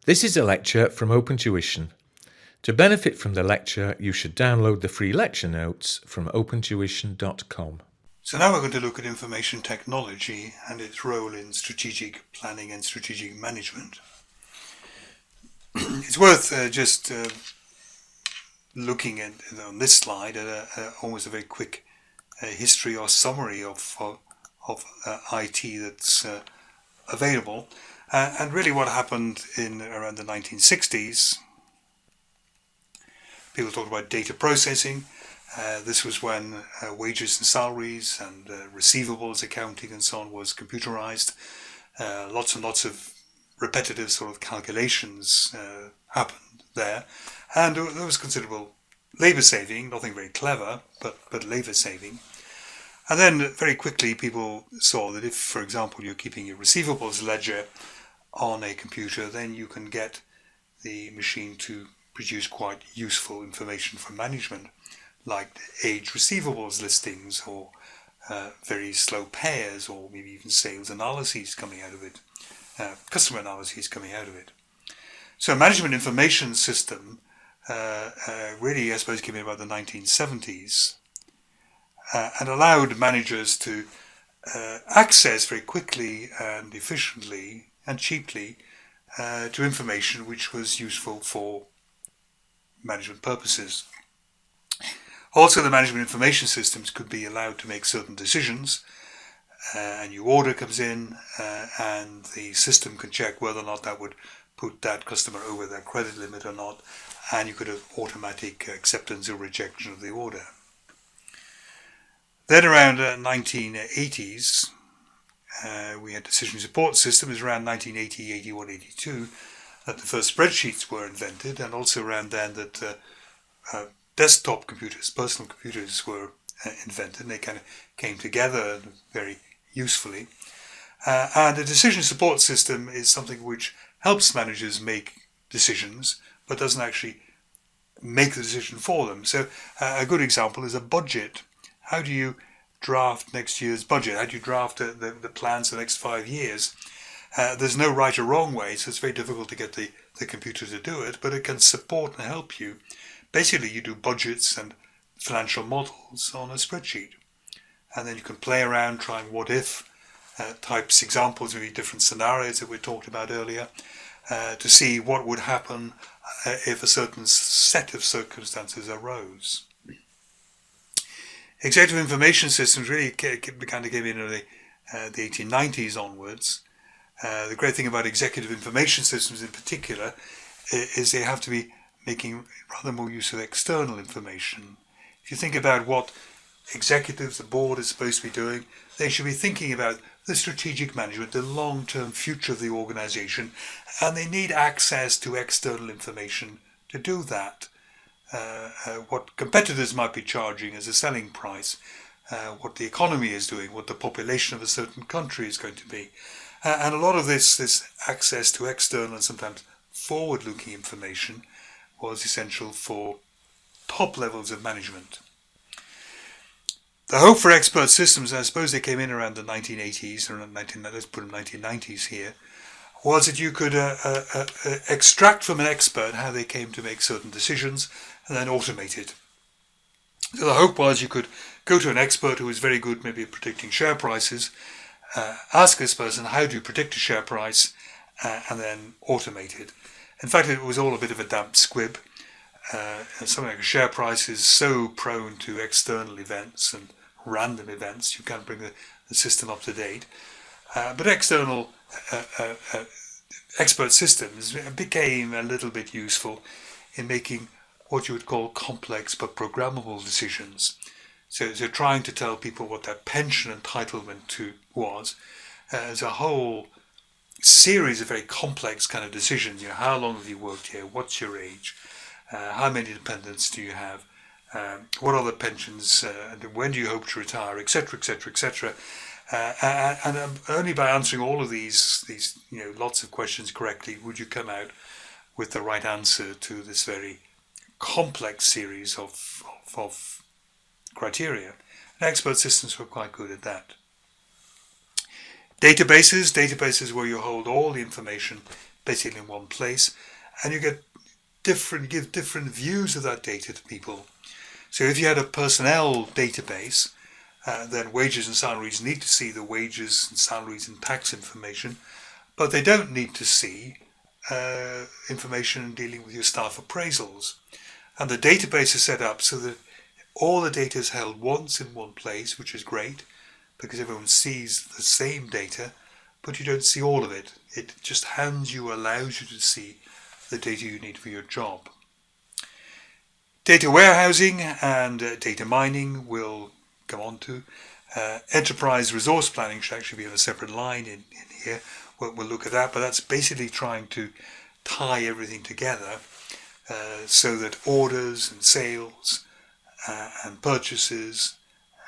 This is a lecture from OpenTuition. To benefit from the lecture, you should download the free lecture notes from opentuition.com. So now we're going to look at information technology and its role in strategic planning and strategic management. It's worth just looking at on this slide at almost a very quick history or summary of IT that's available. And really what happened in around the 1960s, people talked about data processing. This was when wages and salaries and receivables accounting and so on was computerized. Lots and lots of repetitive sort of calculations happened there. And there was considerable labor saving, nothing very clever, but labor saving. And then very quickly people saw that if, for example, you're keeping your receivables ledger on a computer, then you can get the machine to produce quite useful information for management, like age receivables listings or very slow payers, or maybe even sales analyses coming out of it, customer analyses coming out of it. So a management information system really, I suppose, came in about the 1970s and allowed managers to access very quickly and efficiently and cheaply to information which was useful for management purposes. Also, the management information systems could be allowed to make certain decisions. A new order comes in and the system can check whether or not that would put that customer over their credit limit or not, and you could have automatic acceptance or rejection of the order. Then around 1980s, we had decision support systems. Around 1980, 81, 82 that the first spreadsheets were invented, and also around then that desktop computers, personal computers, were invented, and they kind of came together very usefully. And a decision support system is something which helps managers make decisions, but doesn't actually make the decision for them. So a good example is a budget. How do you draft next year's budget? How do you draft the plans for the next 5 years? There's no right or wrong way, so it's very difficult to get the computer to do it, but it can support and help you. Basically, you do budgets and financial models on a spreadsheet, and then you can play around trying what if types, examples, maybe different scenarios that we talked about earlier, to see what would happen if a certain set of circumstances arose. Executive information systems really began to come in the 1890s onwards. The great thing about executive information systems in particular is they have to be making rather more use of external information. If you think about what executives, the board is supposed to be doing, they should be thinking about the strategic management, the long-term future of the organization, and they need access to external information to do that. What competitors might be charging as a selling price, what the economy is doing, what the population of a certain country is going to be. And a lot of this access to external and sometimes forward-looking information was essential for top levels of management. The hope for expert systems, I suppose they came in around the 1980s, or let's put them 1990s here, was that you could extract from an expert how they came to make certain decisions and then automate it. So the hope was you could go to an expert who was very good maybe at predicting share prices, ask this person, how do you predict a share price, and then automate it. In fact, it was all a bit of a damp squib. Something like a share price is so prone to external events and random events, you can't bring the system up to date. But external expert systems became a little bit useful in making what you would call complex but programmable decisions. So trying to tell people what their pension entitlement was. There's a whole series of very complex kind of decisions. You know, how long have you worked here? What's your age? How many dependents do you have? What are the pensions? When do you hope to retire? Etc. Etc. Etc. And only by answering all of these lots of questions correctly would you come out with the right answer to this very complex series of criteria. And expert systems were quite good at that. Databases where you hold all the information basically in one place, and you give different views of that data to people. So if you had a personnel database, then wages and salaries need to see the wages and salaries and tax information, but they don't need to see information dealing with your staff appraisals. And the database is set up so that all the data is held once in one place, which is great because everyone sees the same data, but you don't see all of it. It just allows you to see the data you need for your job. Data warehousing and data mining will go on to. Enterprise resource planning should actually be on a separate line in here. We'll look at that, but that's basically trying to tie everything together so that orders and sales and purchases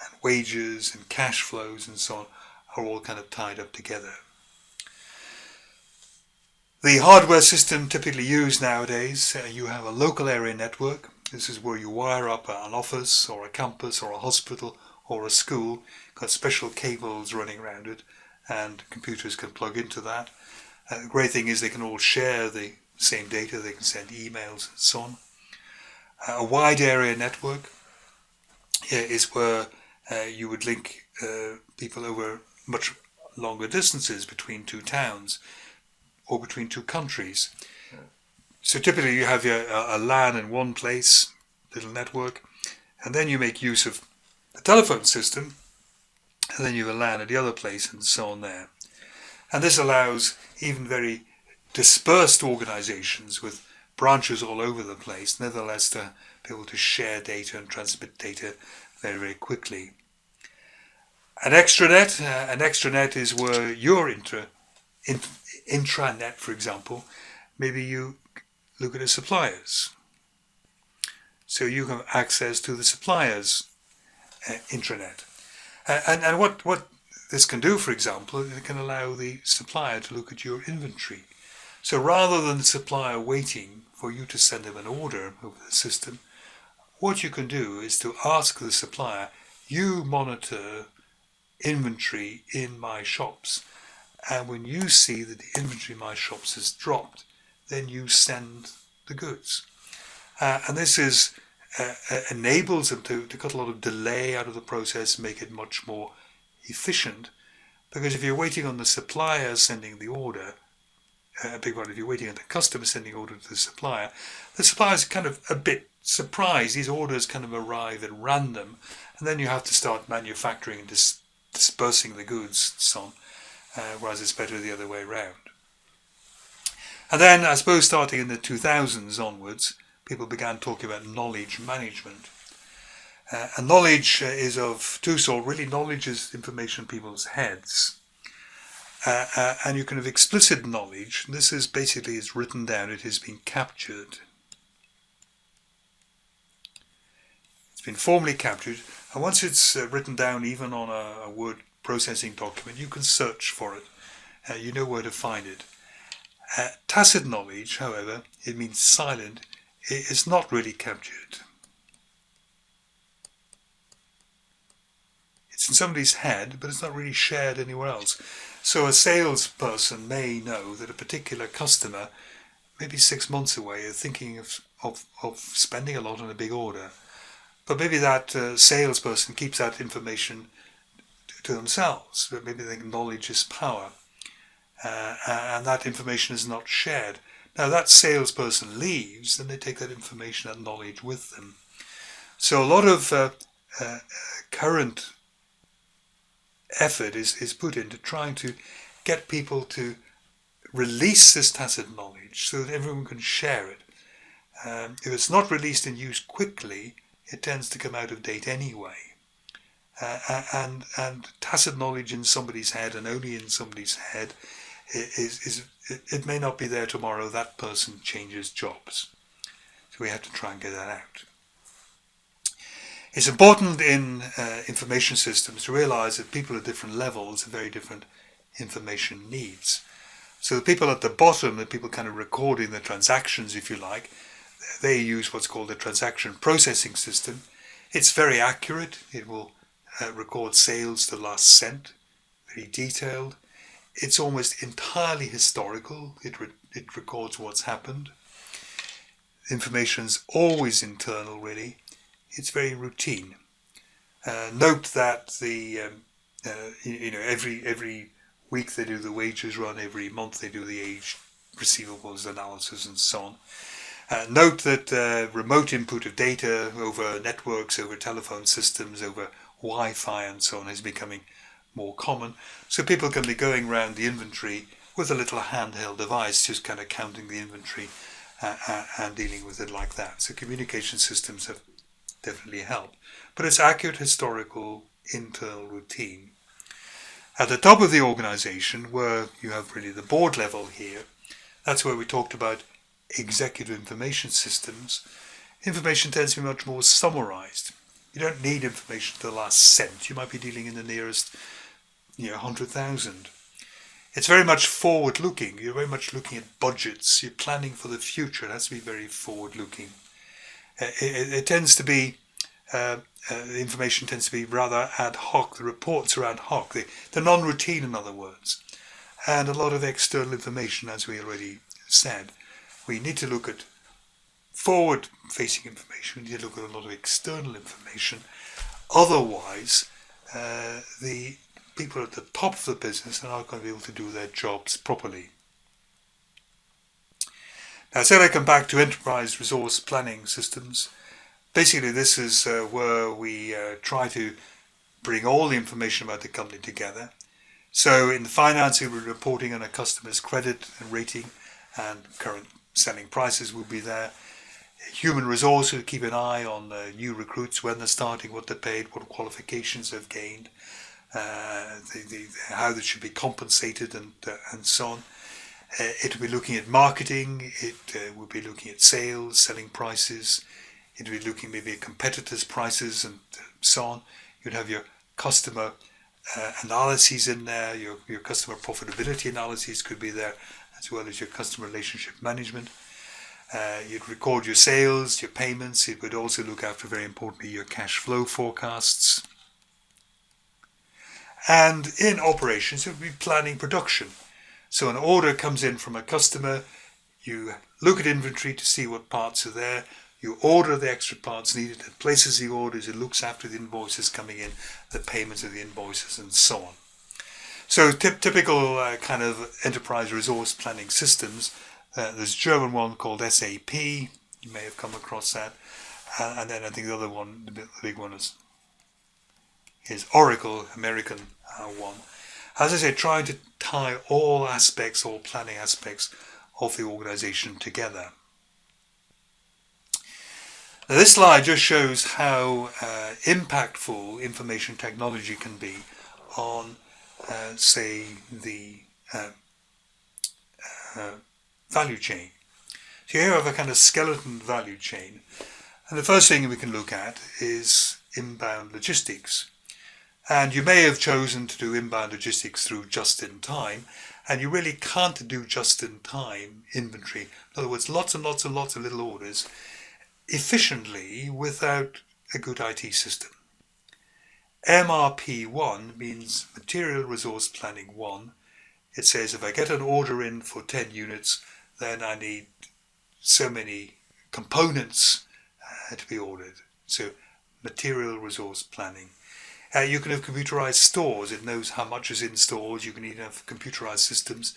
and wages and cash flows and so on are all kind of tied up together. The hardware system typically used nowadays, you have a local area network. This is where you wire up an office or a campus or a hospital or a school. Got special cables running around it, and computers can plug into that. The great thing is they can all share the same data. They can send emails and so on. A wide area network is where you would link people over much longer distances between two towns or between two countries. So typically you have a LAN in one place, little network, and then you make use of the telephone system, and then you have a LAN at the other place, and so on there. And this allows even very dispersed organizations with branches all over the place, nevertheless, to be able to share data and transmit data very, very quickly. An extranet is where your intranet, for example, maybe you look at the suppliers. So you have access to the suppliers' intranet. And what this can do, for example, it can allow the supplier to look at your inventory. So rather than the supplier waiting for you to send them an order over the system, what you can do is to ask the supplier, you monitor inventory in my shops, and when you see that the inventory in my shops has dropped, then you send the goods. And this enables them to cut a lot of delay out of the process, make it much more efficient. Because if you're waiting on the supplier sending the order, if you're waiting on the customer sending the order to the supplier is kind of a bit surprised. These orders kind of arrive at random, and then you have to start manufacturing and dispersing the goods and so on, whereas it's better the other way around. And then, I suppose, starting in the 2000s onwards, people began talking about knowledge management. And knowledge is of two sorts. Really, knowledge is information in people's heads. And you can have explicit knowledge. This is basically is written down. It has been captured. It's been formally captured. And once it's written down, even on a word processing document, you can search for it. You know where to find it. Tacit knowledge, however, it means silent. It's not really captured. It's in somebody's head, but it's not really shared anywhere else. So a salesperson may know that a particular customer, maybe 6 months away, is thinking of spending a lot on a big order. But maybe that salesperson keeps that information to themselves. But maybe they think knowledge is power. And that information is not shared. Now that salesperson leaves, then they take that information, that knowledge with them. So a lot of current effort is put into trying to get people to release this tacit knowledge so that everyone can share it. If it's not released and used quickly, it tends to come out of date anyway. And tacit knowledge in somebody's head, and only in somebody's head, it may not be there tomorrow. That person changes jobs. So we have to try and get that out. It's important in information systems to realize that people at different levels have very different information needs. So the people at the bottom, the people kind of recording the transactions, if you like, they use what's called a transaction processing system. It's very accurate. It will record sales to last cent, very detailed. It's almost entirely historical. It records what's happened. Information's always internal, really. It's very routine. Note that every week they do the wages run, every month they do the age receivables analysis, and so on. Note that remote input of data over networks, over telephone systems, over Wi-Fi and so on is becoming more common. So people can be going around the inventory with a little handheld device, just kind of counting the inventory and dealing with it like that. So communication systems have definitely helped. But it's accurate, historical, internal routine. At the top of the organization, where you have really the board level here, that's where we talked about executive information systems. Information tends to be much more summarized. You don't need information to the last cent. You might be dealing in the nearest 100,000. It's very much forward-looking. You're very much looking at budgets. You're planning for the future. It has to be very forward-looking. It tends to be, the information tends to be rather ad hoc. The reports are ad hoc. They're non-routine, in other words. And a lot of external information, as we already said. We need to look at forward-facing information. We need to look at a lot of external information. Otherwise, the people at the top of the business are not going to be able to do their jobs properly. Now, so I come back to enterprise resource planning systems. Basically, this is where we try to bring all the information about the company together. So in the finance, we're reporting on a customer's credit and rating, and current selling prices will be there. Human resource will keep an eye on new recruits, when they're starting, what they're paid, what qualifications they've gained, how they should be compensated, and so on. It will be looking at marketing. It will be looking at sales, selling prices. It will be looking maybe at competitors' prices and so on. You'd have your customer analyses in there. Your customer profitability analyses could be there, as well as your customer relationship management. You'd record your sales, your payments. It would also look after, very importantly, your cash flow forecasts. And in operations, it would be planning production. So an order comes in from a customer. You look at inventory to see what parts are there. You order the extra parts needed. It places the orders. It looks after the invoices coming in, the payments of the invoices, and so on. So typical kind of enterprise resource planning systems. There's a German one called SAP. You may have come across that. And then I think the other one, the big one, is Oracle, American one. As I say, trying to tie all planning aspects of the organization together. Now, this slide just shows how impactful information technology can be on, say, the value chain. So here you have a kind of skeleton value chain. And the first thing we can look at is inbound logistics. And you may have chosen to do inbound logistics through just-in-time, and you really can't do just-in-time inventory. In other words, lots and lots and lots of little orders efficiently without a good IT system. MRP1 means Material Resource Planning 1. It says if I get an order in for 10 units, then I need so many components to be ordered. So Material Resource Planning. You can have computerized stores. It knows how much is in stores. You can even have computerized systems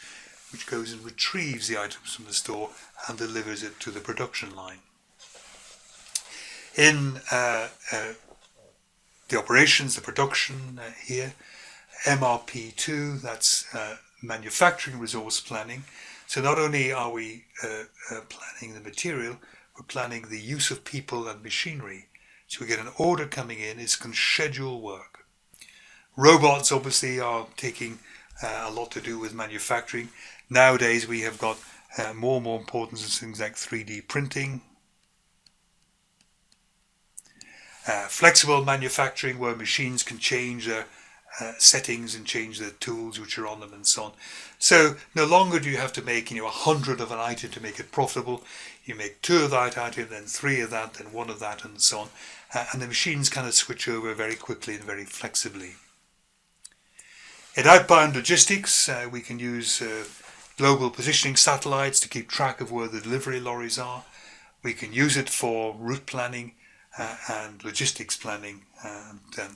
which goes and retrieves the items from the store and delivers it to the production line. In the operations, the production here, MRP2, that's manufacturing resource planning. So not only are we planning the material, we're planning the use of people and machinery. So we get an order coming in, it can schedule work. Robots obviously are taking a lot to do with manufacturing. Nowadays we have got more and more importance in things like 3D printing. Flexible manufacturing, where machines can change their settings and change the tools which are on them and so on. So no longer do you have to make 100 of an item to make it profitable. You make 2 of that item, then 3 of that, then 1 of that, and so on. And the machines kind of switch over very quickly and very flexibly. In outbound logistics, we can use global positioning satellites to keep track of where the delivery lorries are. We can use it for route planning and logistics planning and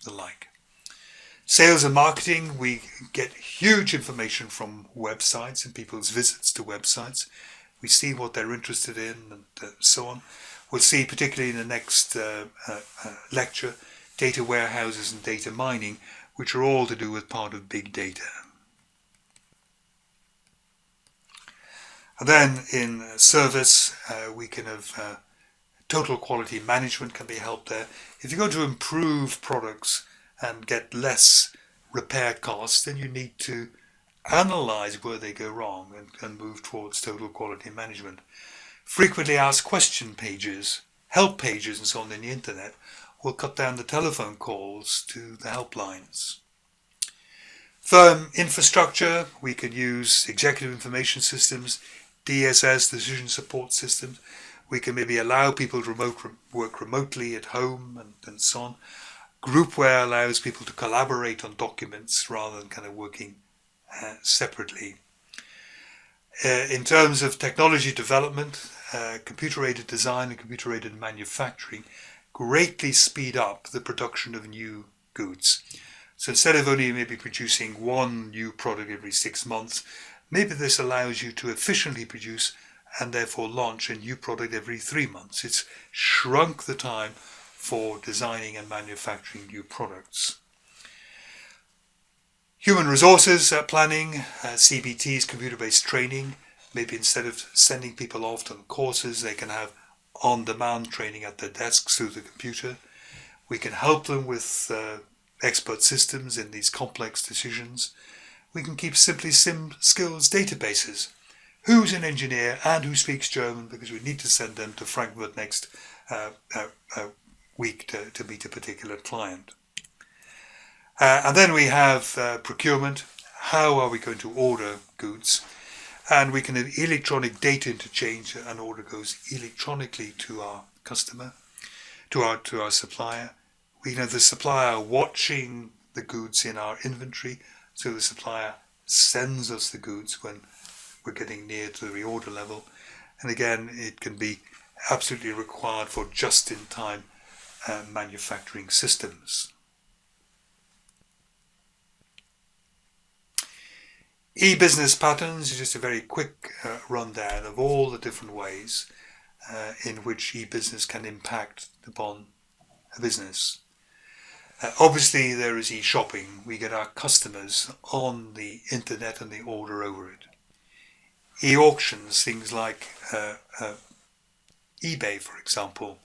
the like. Sales and marketing, we get huge information from websites and people's visits to websites. We see what they're interested in and so on. We'll see, particularly in the next lecture, data warehouses and data mining, which are all to do with part of big data. And then in service, we can have total quality management can be helped there. If you're going to improve products and get less repair costs, then you need to analyze where they go wrong and move towards total quality management. Frequently asked question pages, help pages and so on in the internet will cut down the telephone calls to the helplines. Firm infrastructure, we can use executive information systems, DSS, decision support systems. We can maybe allow people to work remotely at home and so on. Groupware allows people to collaborate on documents rather than kind of working separately. In terms of technology development, computer-aided design and computer-aided manufacturing greatly speed up the production of new goods. So instead of only maybe producing one new product every 6 months, maybe this allows you to efficiently produce and therefore launch a new product every 3 months. It's shrunk the time for designing and manufacturing new products. Human resources planning, CBTs, computer-based training. Maybe instead of sending people off to courses, they can have on-demand training at their desks through the computer. We can help them with expert systems in these complex decisions. We can keep simply skills databases. Who's an engineer and who speaks German, because we need to send them to Frankfurt next week to meet a particular client. And then we have procurement. How are we going to order goods? And we can have electronic data interchange. An order goes electronically to our customer, to our supplier. We can have the supplier watching the goods in our inventory, so the supplier sends us the goods when we're getting near to the reorder level. And again, it can be absolutely required for just-in-time manufacturing systems. E-business patterns is just a very quick rundown of all the different ways in which e-business can impact upon a business. Obviously, there is e-shopping. We get our customers on the internet and they order over it. E-auctions, things like eBay, for example,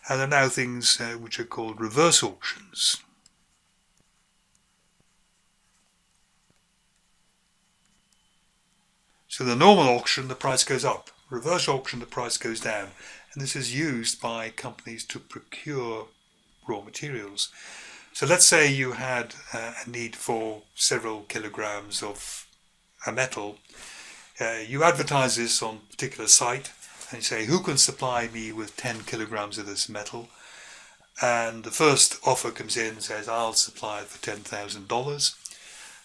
and there are now things which are called reverse auctions. So the normal auction, the price goes up. Reverse auction, the price goes down. And this is used by companies to procure raw materials. So let's say you had a need for several kilograms of a metal. You advertise this on a particular site and you say, who can supply me with 10 kilograms of this metal? And the first offer comes in and says, I'll supply it for $10,000.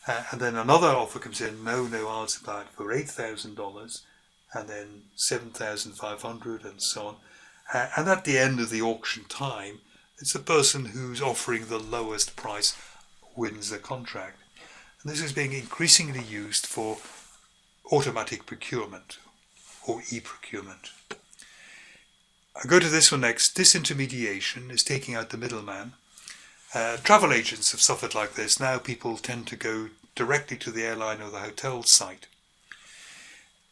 And then another offer comes in, no, I'll supply it for $8,000, and then $7,500 and so on. And at the end of the auction time, it's the person who's offering the lowest price wins the contract. And this is being increasingly used for automatic procurement or e-procurement. I go to this one next. Disintermediation is taking out the middleman. Travel agents have suffered like this. Now people tend to go directly to the airline or the hotel site.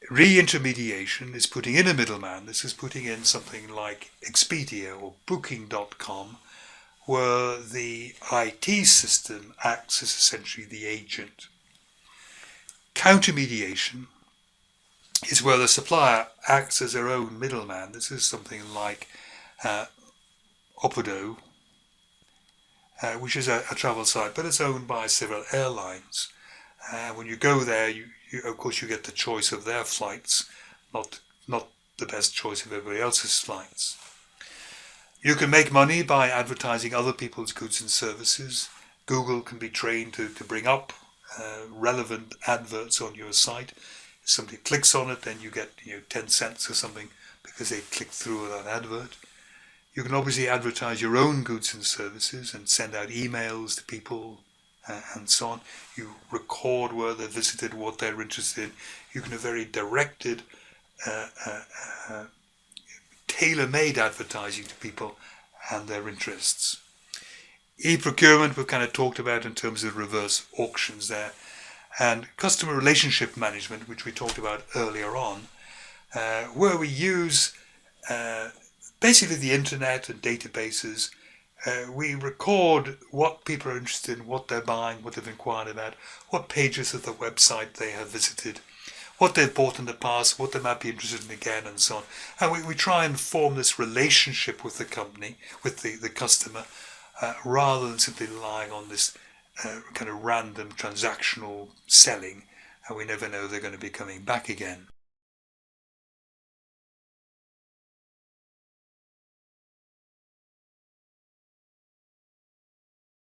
Re-intermediation is putting in a middleman. This is putting in something like Expedia or Booking.com, where the IT system acts as essentially the agent. Countermediation is where the supplier acts as their own middleman. This is something like Opodo, which is a travel site, but it's owned by several airlines. When you go there, you of course you get the choice of their flights, not the best choice of everybody else's flights. You can make money by advertising other people's goods and services. Google can be trained to bring up relevant adverts on your site. If somebody clicks on it, then you get 10 cents or something because they clicked through that advert. You can obviously advertise your own goods and services and send out emails to people and so on. You record where they visited, what they're interested in. You can have very directed, tailor-made advertising to people and their interests. E-procurement we've kind of talked about in terms of reverse auctions there. And customer relationship management, which we talked about earlier on, where we use basically the internet and databases. We record what people are interested in, what they're buying, what they've inquired about, what pages of the website they have visited, what they've bought in the past, what they might be interested in again, and so on. And we try and form this relationship with the company, with the customer, rather than simply relying on this kind of random transactional selling, and we never know they're going to be coming back again.